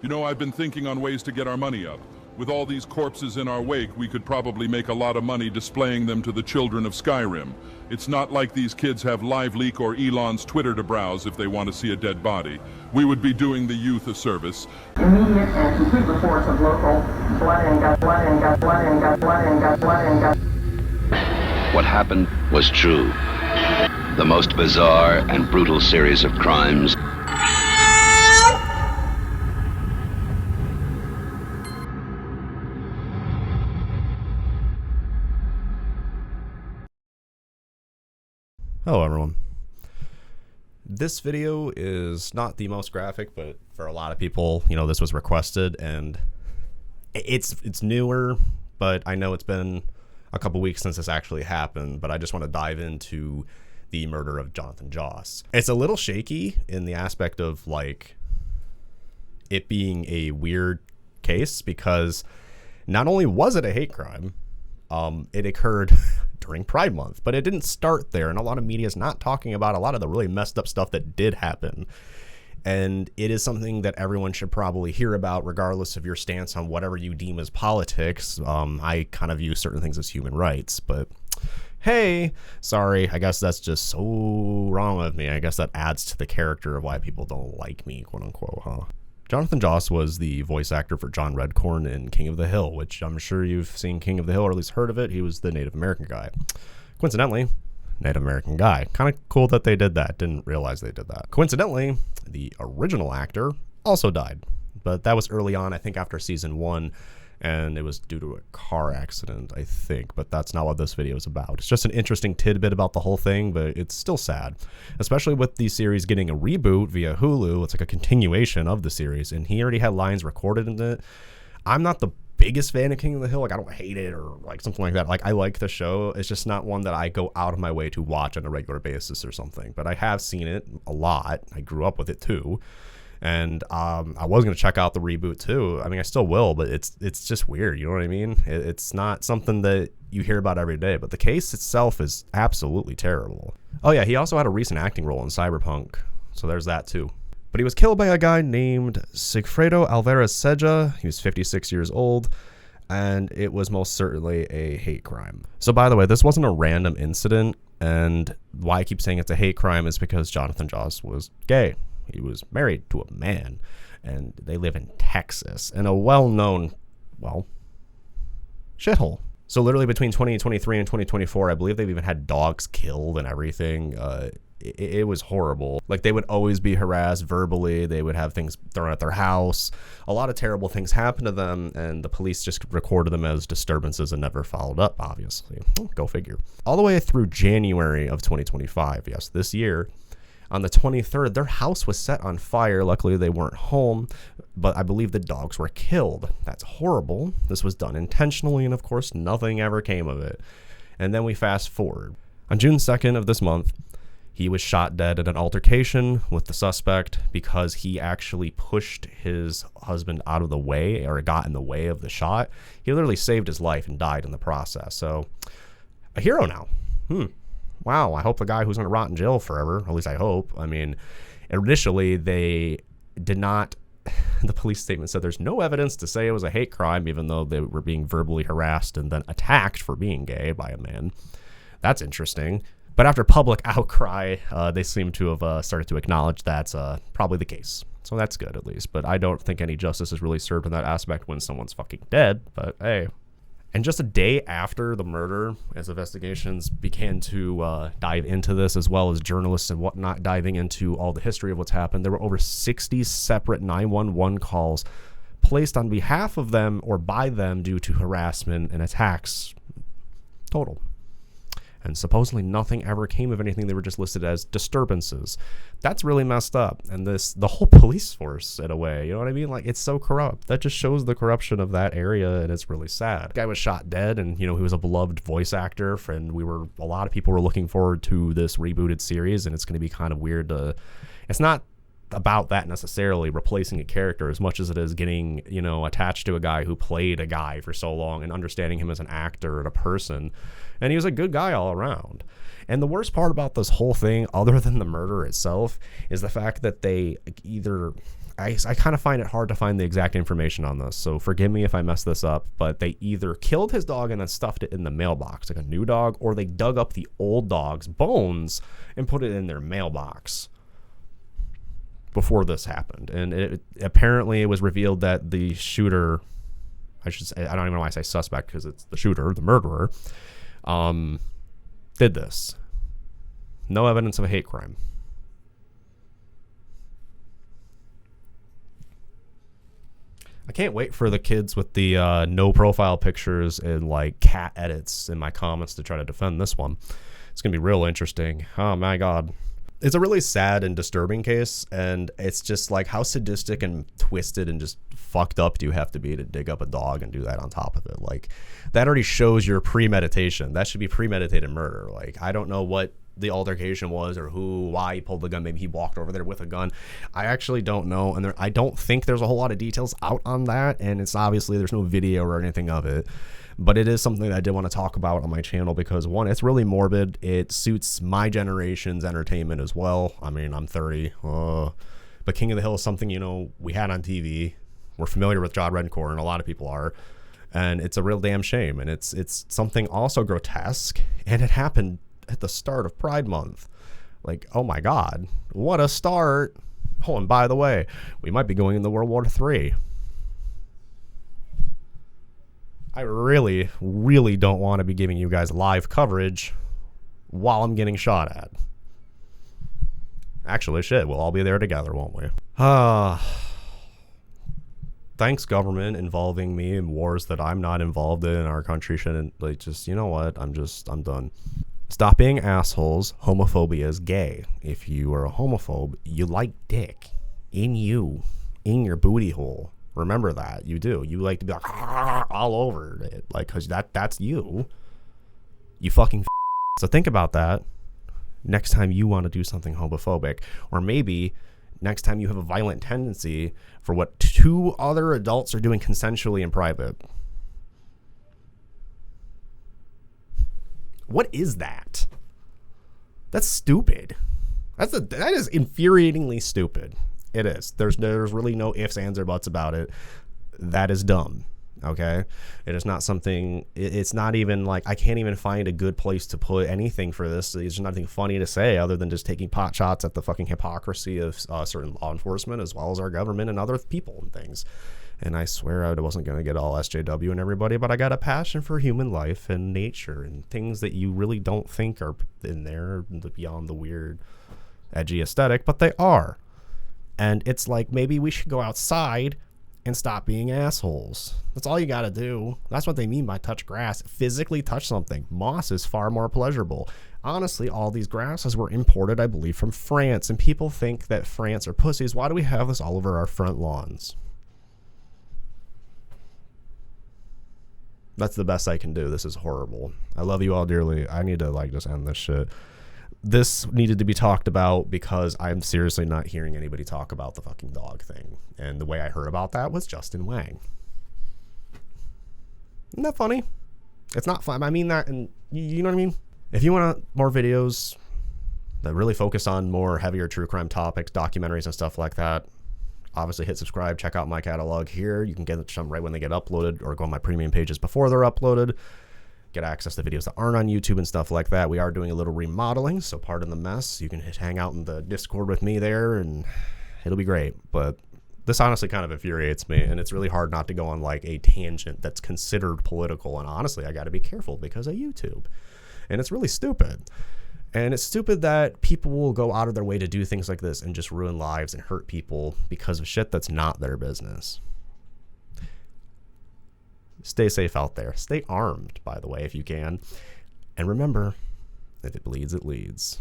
You know, I've been thinking on ways to get our money up. With all these corpses in our wake, we could probably make a lot of money displaying them to the children of Skyrim. It's not like these kids have LiveLeak or Elon's Twitter to browse if they want to see a dead body. We would be doing the youth a service. Immediate and complete reports of local blood and gut, blood and gut, blood and gut, blood and gut, blood and gut. What happened was true. The most bizarre and brutal series of crimes Hello everyone. This video is not the most graphic, but for a lot of people, you know, this was requested and it's newer, but I know it's been a couple weeks since this actually happened, but I just want to dive into the murder of Jonathan Joss. It's a little shaky in the aspect of like it being a weird case because not only was it a hate crime, it occurred during Pride Month, but it didn't start there, and a lot of media is not talking about a lot of the really messed up stuff that did happen. And it is something that everyone should probably hear about, regardless of your stance on whatever you deem as politics. I kind of view certain things as human rights, but hey, sorry, I guess that's just so wrong of me. I guess that adds to the character of why people don't like me, quote unquote, huh? Jonathan Joss was the voice actor for John Redcorn in King of the Hill, which I'm sure you've seen King of the Hill, or at least heard of it. He was the Native American guy. Coincidentally, Native American guy. Kind of cool that they did that. Didn't realize they did that. Coincidentally, the original actor also died, but that was early on, I think after season 1, and it was due to a car accident, I think, but that's not what this video is about. It's just an interesting tidbit about the whole thing, but it's still sad, especially with the series getting a reboot via Hulu. It's like a continuation of the series, and he already had lines recorded in it. I'm not the biggest fan of King of the Hill. Like, I don't hate it or like something like that. Like, I like the show. It's just not one that I go out of my way to watch on a regular basis or something, but I have seen it a lot. I grew up with it too. And I was going to check out the reboot too. I mean, I still will, but it's just weird. You know what I mean? It's not something that you hear about every day, but the case itself is absolutely terrible. Oh yeah, he also had a recent acting role in Cyberpunk, so there's that too. But he was killed by a guy named Sigfredo Alvarez Seja. He was 56 years old, and it was most certainly a hate crime. So by the way, this wasn't a random incident, and why I keep saying it's a hate crime is because Jonathan Joss was gay. He was married to a man, and they live in Texas, in a well-known, well, shithole. So literally between 2023 and 2024, I believe they've even had dogs killed and everything. It was horrible. Like, they would always be harassed verbally. They would have things thrown at their house. A lot of terrible things happened to them, and the police just recorded them as disturbances and never followed up, obviously. Go figure. All the way through January of 2025, yes, this year, on the 23rd, their house was set on fire. Luckily, they weren't home, but I believe the dogs were killed. That's horrible. This was done intentionally, and of course, nothing ever came of it. And then we fast forward. On June 2nd of this month, he was shot dead in an altercation with the suspect because he actually pushed his husband out of the way, or got in the way of the shot. He literally saved his life and died in the process. So, a hero now. Wow, I hope the guy who's going to rot in jail forever, at least I hope. I mean, initially they did not, the police statement said there's no evidence to say it was a hate crime, even though they were being verbally harassed and then attacked for being gay by a man. That's interesting. But after public outcry, they seem to have started to acknowledge that's probably the case. So that's good, at least. But I don't think any justice is really served in that aspect when someone's fucking dead, but hey. And just a day after the murder, as investigations began to dive into this, as well as journalists and whatnot diving into all the history of what's happened, there were over 60 separate 911 calls placed on behalf of them or by them due to harassment and attacks total. And supposedly nothing ever came of anything. They were just listed as disturbances. That's really messed up. And the whole police force, in a way, you know what I mean? Like, it's so corrupt. That just shows the corruption of that area, and it's really sad. The guy was shot dead, and, you know, he was a beloved voice actor, and a lot of people were looking forward to this rebooted series, and it's going to be kind of weird to, it's not about that necessarily, replacing a character, as much as it is getting, you know, attached to a guy who played a guy for so long and understanding him as an actor and a person. And he was a good guy all around. And the worst part about this whole thing, other than the murder itself, is the fact that they either I kind of find it hard to find the exact information on this, so forgive me if I mess this up, but they either killed his dog and then stuffed it in the mailbox like a new dog, or they dug up the old dog's bones and put it in their mailbox before this happened. And apparently it was revealed that the shooter, I don't even know why I say suspect, because it's the shooter, the murderer, did this. No evidence of a hate crime. I can't wait for the kids with the no profile pictures and like cat edits in my comments to try to defend this one. It's going to be real interesting. Oh my God. It's a really sad and disturbing case, and it's just like, how sadistic and twisted and just fucked up do you have to be to dig up a dog and do that on top of it? Like, that already shows your premeditation. That should be premeditated murder. Like, I don't know what the altercation was or why he pulled the gun. Maybe he walked over there with a gun. I actually don't know, and I don't think there's a whole lot of details out on that, and it's obviously there's no video or anything of it. But it is something that I did want to talk about on my channel because, one, it's really morbid. It suits my generation's entertainment as well. I mean, I'm 30. But King of the Hill is something, you know, we had on TV. We're familiar with John Redcorn, and a lot of people are. And it's a real damn shame. And it's something also grotesque. And it happened at the start of Pride Month. Like, oh my God, what a start. Oh, and by the way, we might be going into World War III. I really, really don't want to be giving you guys live coverage while I'm getting shot at. Actually, shit, we'll all be there together, won't we? Thanks, government, involving me in wars that I'm not involved in. Our country shouldn't, like, just, you know what? I'm done. Stop being assholes. Homophobia is gay. If you are a homophobe, you like dick in your booty hole. Remember that. You do. You like to be like all over it, like, because that's you. You fucking so think about that next time you want to do something homophobic, or maybe next time you have a violent tendency for what two other adults are doing consensually in private. What is that? That's stupid. That is infuriatingly stupid. It is. There's really no ifs, ands, or buts about it. That is dumb. Okay? It is not something. It's not even like, I can't even find a good place to put anything for this. There's nothing funny to say other than just taking pot shots at the fucking hypocrisy of certain law enforcement as well as our government and other people and things. And I swear I wasn't going to get all SJW and everybody, but I got a passion for human life and nature and things that you really don't think are in there beyond the weird, edgy aesthetic, but they are. And it's like, maybe we should go outside and stop being assholes. That's all you got to do. That's what they mean by touch grass. Physically touch something. Moss is far more pleasurable. Honestly, all these grasses were imported, I believe, from France. And people think that France are pussies. Why do we have this all over our front lawns? That's the best I can do. This is horrible. I love you all dearly. I need to, like, just end this shit. This needed to be talked about because I'm seriously not hearing anybody talk about the fucking dog thing. And the way I heard about that was Justin Wang. Isn't that funny? It's not fun. I mean that, and you know what I mean? If you want more videos that really focus on more heavier true crime topics, documentaries and stuff like that, obviously hit subscribe, check out my catalog here. You can get them right when they get uploaded, or go on my premium pages before they're uploaded. Get access to videos that aren't on YouTube and stuff like that. We are doing a little remodeling, so pardon the mess. You can hang out in the Discord with me there, and it'll be great. But this honestly kind of infuriates me, and it's really hard not to go on like a tangent that's considered political. And honestly, I got to be careful because of YouTube. And it's really stupid. And it's stupid that people will go out of their way to do things like this and just ruin lives and hurt people because of shit that's not their business. Stay safe out there. Stay armed, by the way, if you can. And remember, if it bleeds, it leads.